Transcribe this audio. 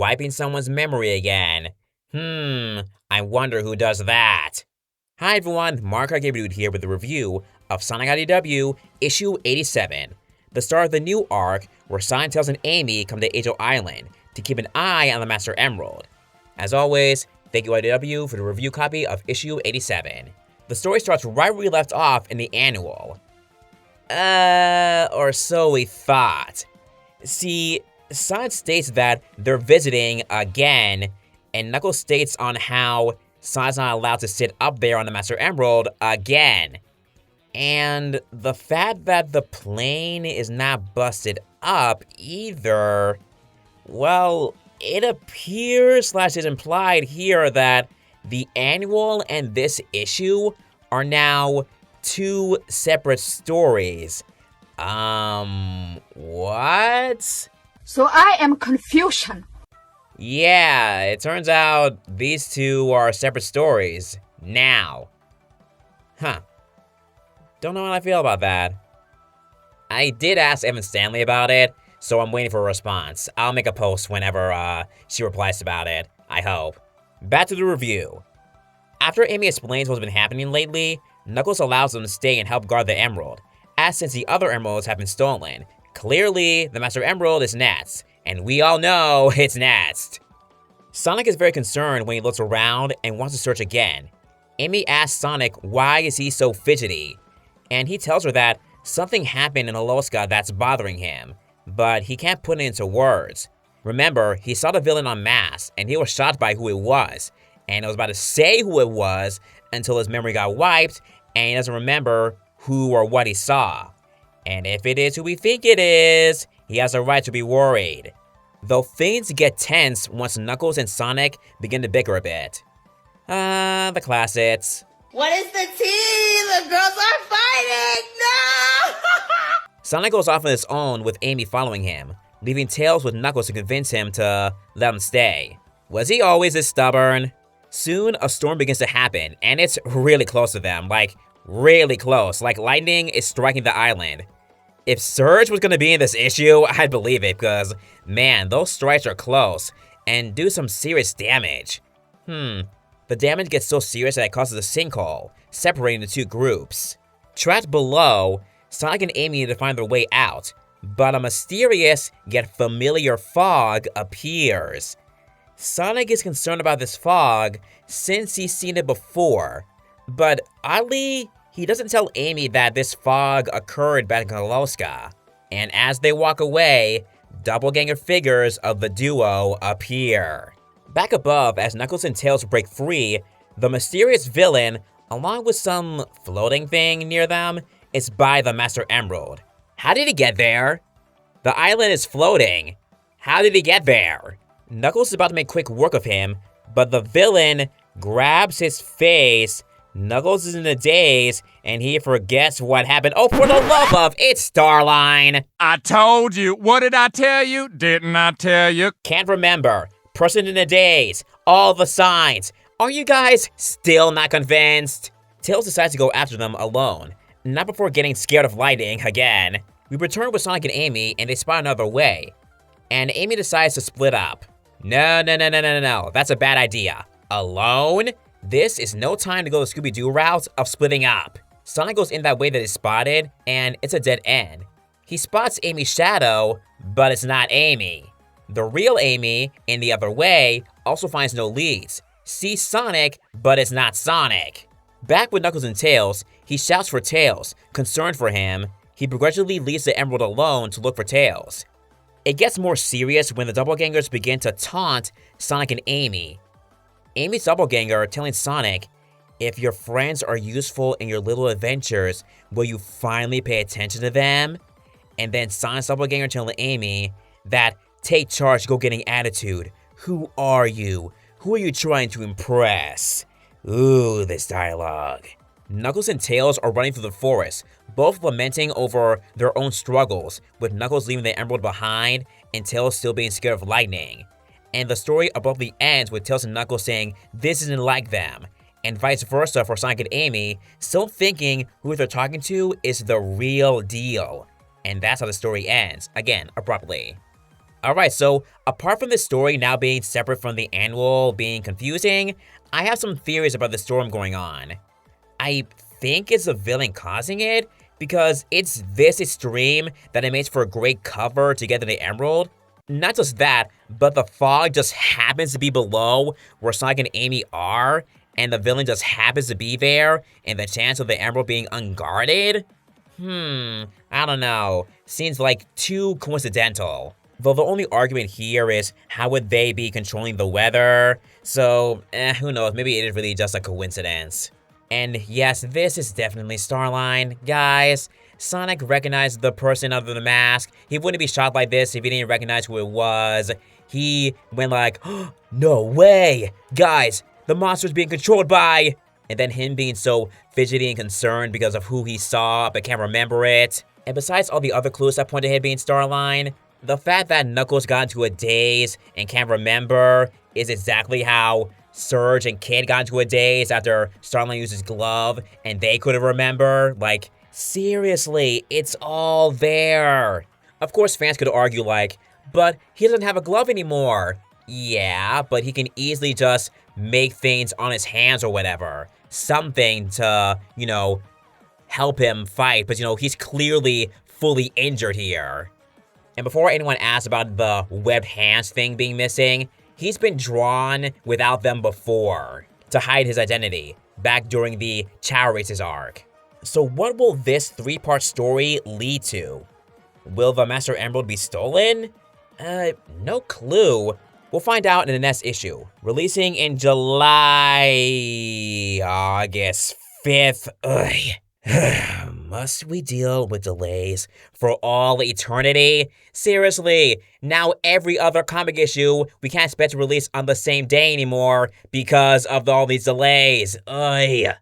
wiping someone's memory again. I wonder who does that. Hi everyone, Mark Dude here with a review of Sonic IDW issue 87, the start of the new arc where Sonic, Tails, and Amy come to Angel Island to keep an eye on the Master Emerald. As always, thank you IDW for the review copy of issue 87. The story starts right where we left off in the annual. Or so we thought. See, Sonic states that they're visiting again, and Knuckles states on how Sonic's not allowed to sit up there on the Master Emerald again. And the fact that the plane is not busted up either, well, it appears / is implied here that the annual and this issue are now two separate stories. What? So I am confusion. Yeah, it turns out these two are separate stories. Now. Don't know how I feel about that. I did ask Evan Stanley about it, so I'm waiting for a response. I'll make a post whenever she replies about it, I hope. Back to the review. After Amy explains what's been happening lately, Knuckles allows them to stay and help guard the Emerald, as since the other emeralds have been stolen. Clearly, the Master Emerald is Nat's, and we all know it's Nat's. Sonic is very concerned when he looks around and wants to search again. Amy asks Sonic why is he so fidgety, and he tells her that something happened in Alaska that's bothering him, but he can't put it into words. Remember, he saw the villain en masse, and he was shocked by who it was, and he was about to say who it was until his memory got wiped, and he doesn't remember who or what he saw. And if it is who we think it is, he has a right to be worried. Though things get tense once Knuckles and Sonic begin to bicker a bit. The classics. What is the tea? The girls are fighting! No! Sonic goes off on his own with Amy following him, leaving Tails with Knuckles to convince him to let him stay. Was he always this stubborn? Soon, a storm begins to happen, and it's really close to them, like really close, like lightning is striking the island. If Surge was gonna be in this issue, I'd believe it, because, man, those strikes are close, and do some serious damage. The damage gets so serious that it causes a sinkhole, separating the two groups. Trapped below, Sonic and Amy need to find their way out, but a mysterious yet familiar fog appears. Sonic is concerned about this fog since he's seen it before, but oddly, he doesn't tell Amy that this fog occurred back in Alaska. And as they walk away, doppelganger figures of the duo appear. Back above, as Knuckles and Tails break free, the mysterious villain, along with some floating thing near them, is by the Master Emerald. How did he get there? The island is floating. How did he get there? Knuckles is about to make quick work of him, but the villain grabs his face. Knuckles is in a daze, and he forgets what happened. Oh, for the love of, it's Starline! I told you. What did I tell you? Didn't I tell you? Can't remember. Person in a daze. All the signs. Are you guys still not convinced? Tails decides to go after them alone, not before getting scared of lightning again. We return with Sonic and Amy, and they spot another way. And Amy decides to split up. No, that's a bad idea. Alone? This is no time to go the Scooby-Doo route of splitting up. Sonic goes in that way that is spotted, and it's a dead end. He spots Amy's shadow, but it's not Amy. The real Amy, in the other way, also finds no leads. Sees Sonic, but it's not Sonic. Back with Knuckles and Tails, he shouts for Tails, concerned for him. He begrudgingly leaves the Emerald alone to look for Tails. It gets more serious when the doppelgangers begin to taunt Sonic and Amy. Amy's doppelganger telling Sonic, if your friends are useful in your little adventures, will you finally pay attention to them? And then Sonic's doppelganger telling Amy that, take charge, go getting attitude. Who are you? Who are you trying to impress? Ooh, this dialogue. Knuckles and Tails are running through the forest, both lamenting over their own struggles, with Knuckles leaving the Emerald behind and Tails still being scared of lightning. And the story abruptly ends with Tails and Knuckles saying this isn't like them, and vice versa for Sonic and Amy, still thinking who they're talking to is the real deal. And that's how the story ends, again, abruptly. Alright, so apart from this story now being separate from the annual being confusing, I have some theories about the storm going on. I think it's the villain causing it, because it's this extreme that it makes for a great cover to get to the emerald. Not just that, but the fog just happens to be below where Sonic and Amy are, and the villain just happens to be there, and the chance of the emerald being unguarded? I don't know. Seems like too coincidental. Though the only argument here is how would they be controlling the weather? So, who knows, maybe it is really just a coincidence. And yes, this is definitely Starline. Guys, Sonic recognized the person under the mask. He wouldn't be shot like this if he didn't recognize who it was. He went like, oh, no way! Guys, the monster's being controlled by... And then him being so fidgety and concerned because of who he saw but can't remember it. And besides all the other clues that point to him being Starline, the fact that Knuckles got into a daze and can't remember is exactly how Surge and Kid got into a daze after Starline used his glove and they couldn't remember. Like, seriously, it's all there. Of course, fans could argue like, but he doesn't have a glove anymore. Yeah, but he can easily just make things on his hands or whatever. Something to, help him fight, but he's clearly fully injured here. And before anyone asks about the webbed hands thing being missing, he's been drawn without them before to hide his identity, back during the Chow Races arc. So what will this 3-part story lead to? Will the Master Emerald be stolen? No clue. We'll find out in the next issue, releasing in July, August 5th. Ugh. Must we deal with delays for all eternity? Seriously, now every other comic issue we can't expect to release on the same day anymore because of all these delays. Ugh.